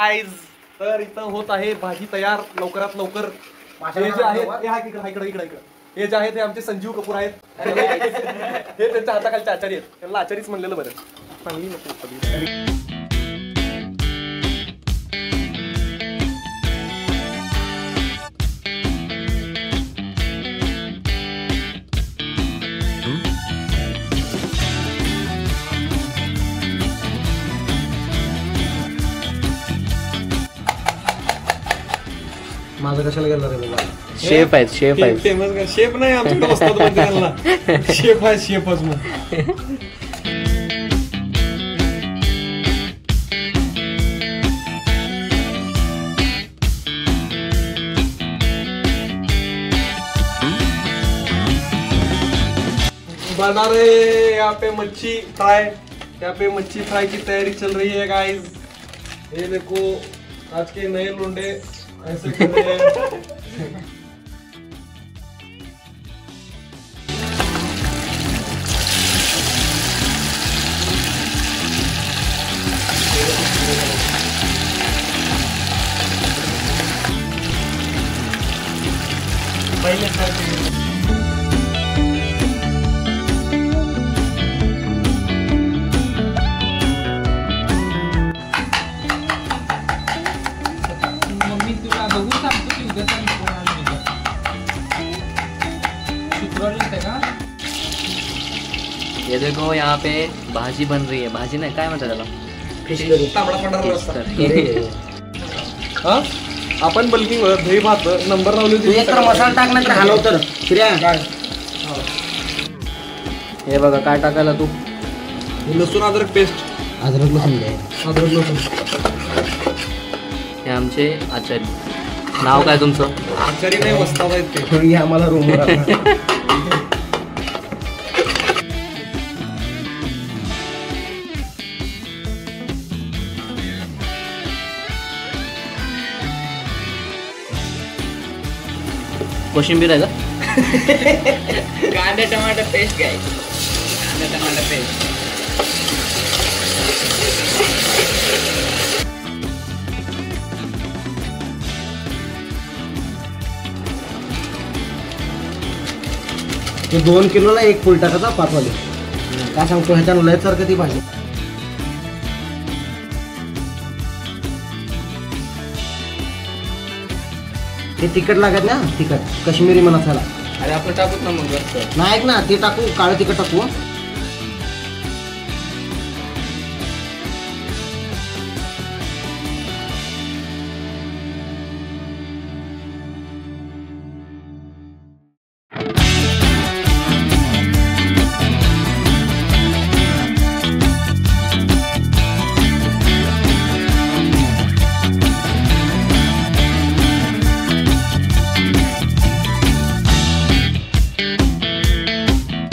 Guys तर इथं होत आहे भाजी तयार लवकरात लवकर। हे जे आहेत इकडे हे जे आहेत ते आमचे संजीव कपूर आहेत। हे त्यांच्या हाताखालचे आचारी आहेत, त्यांना आचारीच म्हणलेलं बरं, चांगली नको। माझं कशाला गेलं रे बाबा? शेफ आहेत, शेफ आहेत। फेमस का शेफ नाही आमच्याकडे असतात म्हणजे त्यांना शेफ आहे, शेफच मग। बना रहे यहाँ पे मच्छी फ्राई, यहाँ पे मच्छी फ्राई की तैयारी चल रही है गाइस। ये देखो आज के नए लुंडे ऐसे कर रहे हैं। पहले ये देखो यहाँ पे भाजी बन रही है, भाजी नाही काय म्हणतात त्याला, फिश करी, तांबडा पांढरा फिश रस्सा। करी। हा आपण बल्की दही भात नंबर लावली तू एक तर मसाला टाक नाही तर हलव तर श्रेया। हे बघा काय टाकायला तू, लसूण अद्रक पेस्ट, अद्रक लसूण घे, अद्रक लसूण। हे आमचे आचार्य, नाव काय तुमचं? आचारी नाही वस्ताद आहेत ते। हे आम्हाला रूमवर कोशिंबीर आहे का? कांदा टमाटर पेस्ट घ्यायची, कांदा टमाटर पेस्ट। ते 2 किलोला 1 फुल टाकायचा 5 वाली। काय सांगतो ह्याच्यानं लय सारखं ती भाजी। ते तिखट लागत ना, तिखट काश्मीरी मसाला। अरे आपण टाकूत ना मग, नाही ऐक ना, ते टाकू, काळं तिखट टाकू।